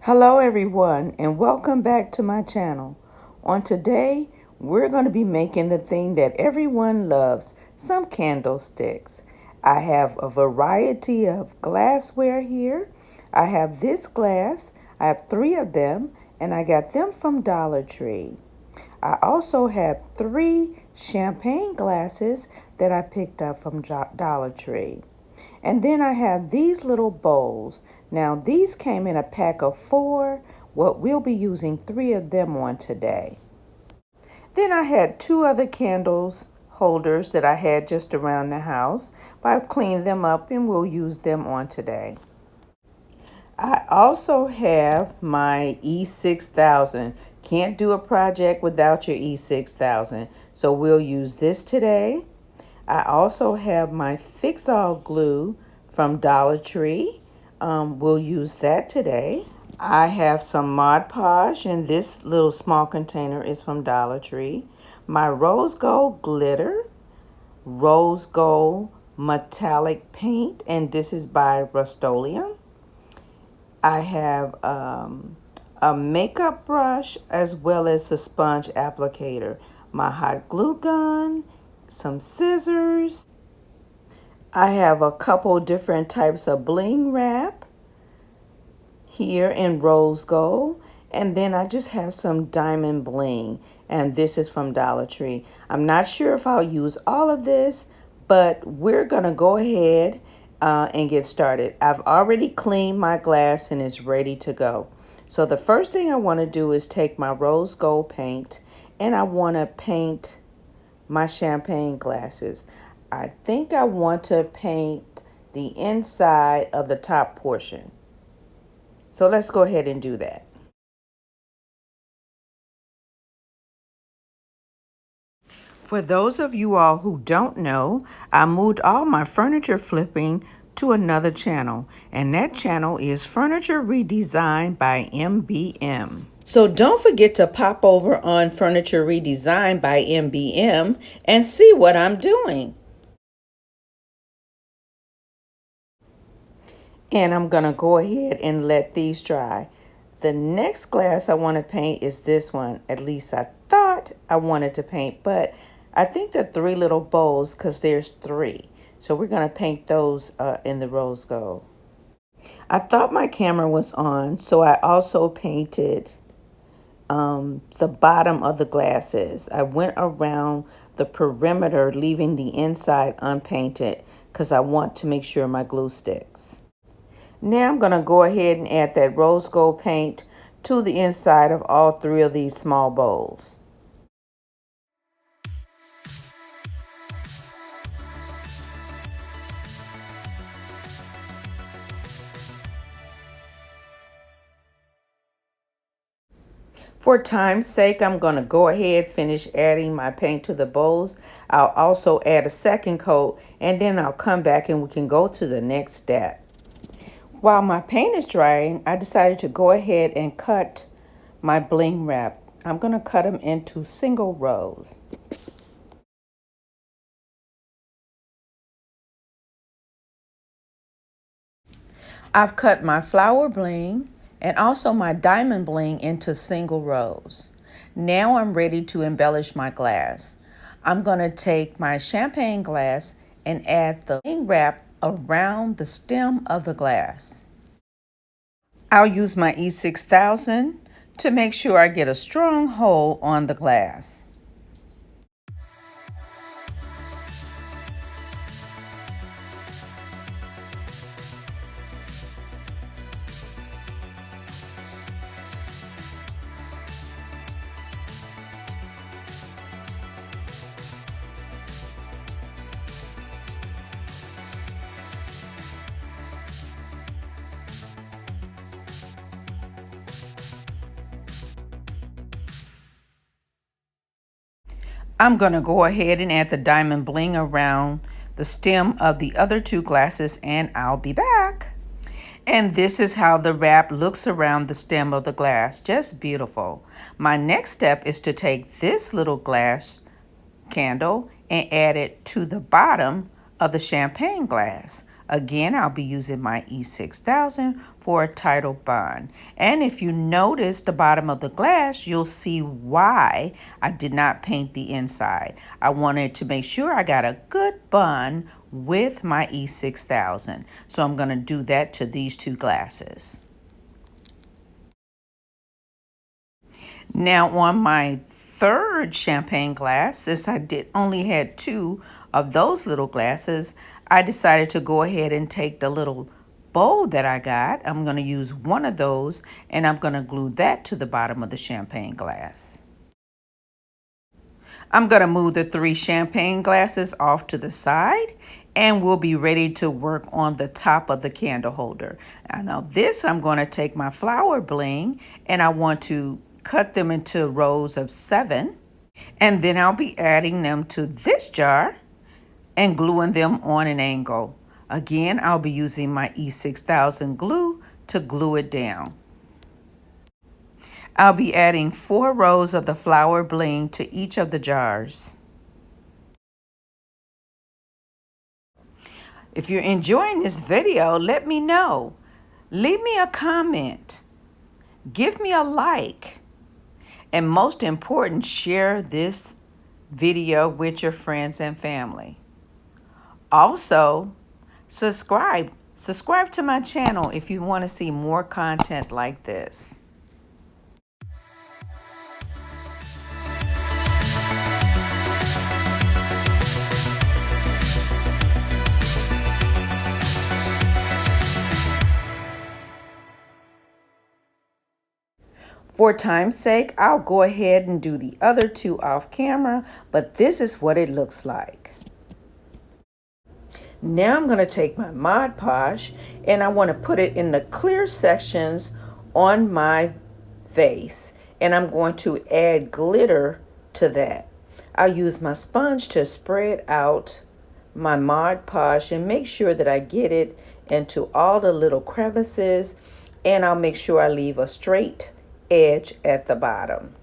Hello everyone and welcome back to my channel. On today, we're going to be making the thing that everyone loves, some candlesticks. I have a variety of glassware here. I have this glass, I have 3 of them, and I got them from Dollar Tree. I also have 3 champagne glasses that I picked up from Dollar Tree. And then I have these little bowls. Now these came in a pack of 4. What we'll be using 3 of them on today. Then I had 2 other candles holders that I had just around the house. But I've cleaned them up and we'll use them on today. I also have my E6000. Can't do a project without your E6000. So we'll use this today. I also have my fix-all glue from Dollar Tree. We'll use that today. I have some Mod Podge, and this little small container is from Dollar Tree. My rose gold glitter, rose gold metallic paint, and this is by Rust-Oleum. I have a makeup brush as well as a sponge applicator, my hot glue gun, some scissors. I have a couple different types of bling wrap here in rose gold. And then I just have some diamond bling. And this is from Dollar Tree. I'm not sure if I'll use all of this, but we're going to go ahead and get started. I've already cleaned my glass and it's ready to go. So the first thing I want to do is take my rose gold paint and I want to paint my champagne glasses. I think I want to paint the inside of the top portion. So let's go ahead and do that. For those of you all who don't know, I moved all my furniture flipping to another channel, and that channel is Furniture Redesign by MBM. So don't forget to pop over on Furniture Redesign by MBM and see what I'm doing. And I'm going to go ahead and let these dry. The next glass I want to paint is this one. At least I thought I wanted to paint, but I think the 3 little bowls, because there's 3. So we're going to paint those in the rose gold. I thought my camera was on, so I also painted the bottom of the glasses. I went around the perimeter, leaving the inside unpainted, because I want to make sure my glue sticks. Now I'm going to go ahead and add that rose gold paint to the inside of all 3 of these small bowls. For time's sake, I'm going to go ahead and finish adding my paint to the bowls. I'll also add a second coat and then I'll come back and we can go to the next step. While my paint is drying, I decided to go ahead and cut my bling wrap. I'm going to cut them into single rows. I've cut my flower bling and also my diamond bling into single rows. Now I'm ready to embellish my glass. I'm going to take my champagne glass and add the bling wrap around the stem of the glass. I'll use my E6000 to make sure I get a strong hold on the glass. I'm going to go ahead and add the diamond bling around the stem of the other 2 glasses and I'll be back. And this is how the wrap looks around the stem of the glass. Just beautiful. My next step is to take this little glass candle and add it to the bottom of the champagne glass. Again, I'll be using my E6000 for a title bond. And if you notice the bottom of the glass, you'll see why I did not paint the inside. I wanted to make sure I got a good bond with my E6000. So I'm going to do that to these two glasses. Now on my third champagne glass, since I only had two of those little glasses, I decided to go ahead and take the little bowl that I got. I'm going to use one of those and I'm going to glue that to the bottom of the champagne glass. I'm going to move the three champagne glasses off to the side and we'll be ready to work on the top of the candle holder. Now this, I'm going to take my flower bling and I want to cut them into rows of 7. And then I'll be adding them to this jar and gluing them on an angle. Again, I'll be using my E6000 glue to glue it down. I'll be adding 4 rows of the flower bling to each of the jars. If you're enjoying this video, let me know. Leave me a comment. Give me a like. And most important, share this video with your friends and family. Also, subscribe to my channel if you want to see more content like this. For time's sake, I'll go ahead and do the other 2 off camera, but this is what it looks like. Now I'm going to take my Mod Podge and I want to put it in the clear sections on my vase. And I'm going to add glitter to that. I'll use my sponge to spread out my Mod Podge and make sure that I get it into all the little crevices. And I'll make sure I leave a straight edge at the bottom.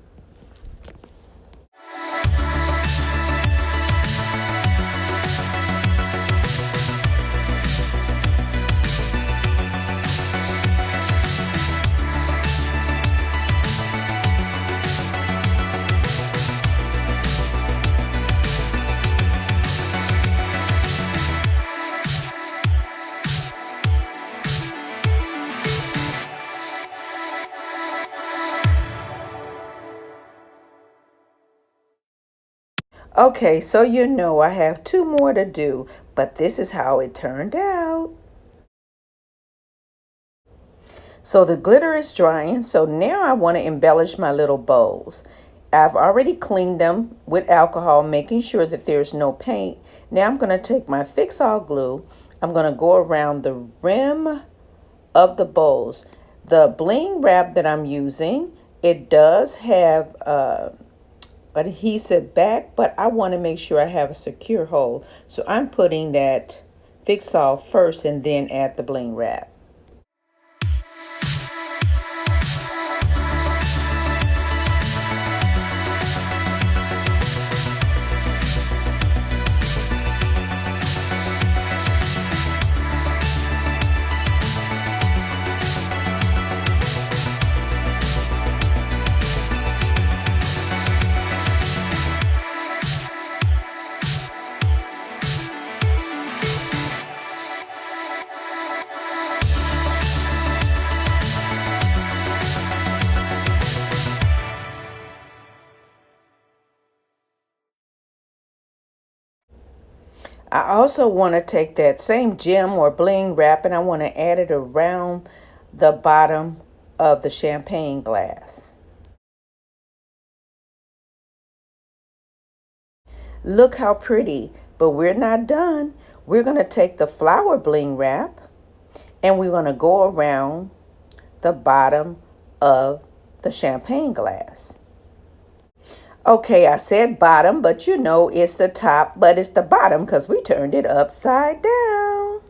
Okay, so you know I have 2 more to do, but this is how it turned out. So the glitter is drying, so now I want to embellish my little bowls. I've already cleaned them with alcohol, making sure that there's no paint. Now I'm going to take my Fix-All glue. I'm going to go around the rim of the bowls. The bling wrap that I'm using, it does have adhesive back, but I want to make sure I have a secure hole. So I'm putting that Fix-All first and then add the bling wrap. I also want to take that same gem or bling wrap and I want to add it around the bottom of the champagne glass. Look how pretty, but we're not done. We're going to take the flower bling wrap and we're going to go around the bottom of the champagne glass. Okay, I said bottom, but you know it's the top, but it's the bottom because we turned it upside down.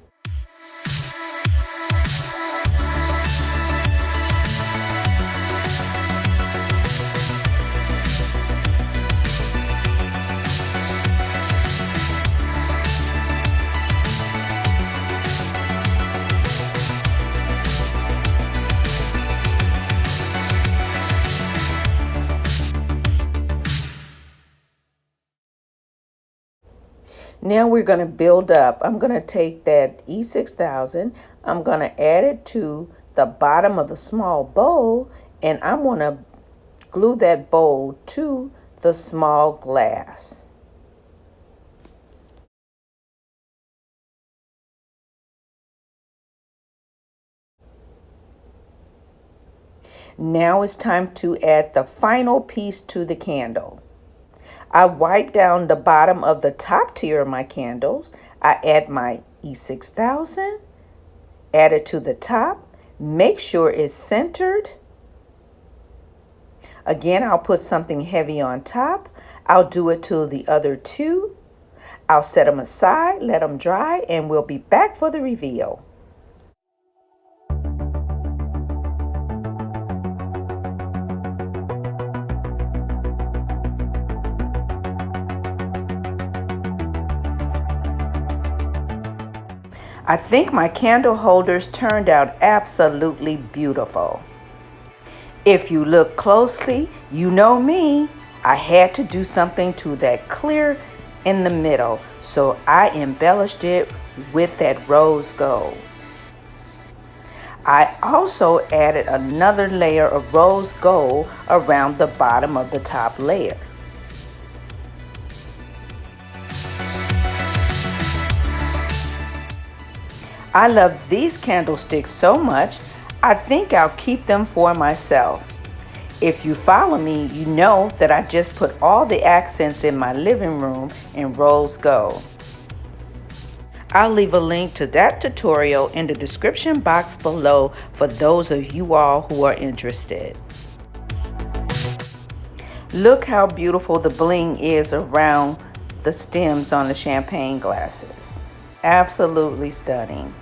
Now we're going to build up. I'm going to take that E6000. I'm going to add it to the bottom of the small bowl, and I'm going to glue that bowl to the small glass. Now it's time to add the final piece to the candle. I wipe down the bottom of the top tier of my candles. I add my E6000, add it to the top, make sure it's centered. Again, I'll put something heavy on top. I'll do it to the other two. I'll set them aside, let them dry, and we'll be back for the reveal. I think my candle holders turned out absolutely beautiful. If you look closely, you know me. I had to do something to that clear in the middle, so I embellished it with that rose gold. I also added another layer of rose gold around the bottom of the top layer. I love these candlesticks so much, I think I'll keep them for myself. If you follow me, you know that I just put all the accents in my living room in rose gold. I'll leave a link to that tutorial in the description box below for those of you all who are interested. Look how beautiful the bling is around the stems on the champagne glasses. Absolutely stunning.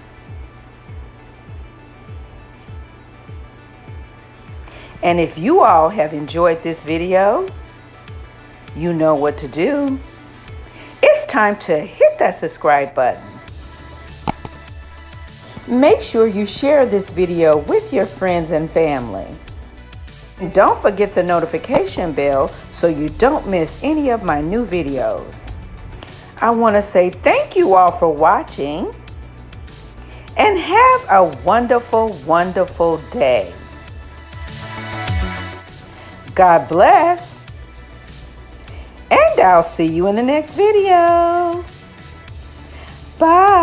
And if you all have enjoyed this video, you know what to do. It's time to hit that subscribe button. Make sure you share this video with your friends and family. And don't forget the notification bell so you don't miss any of my new videos. I want to say thank you all for watching and have a wonderful, wonderful day. God bless, and I'll see you in the next video. Bye.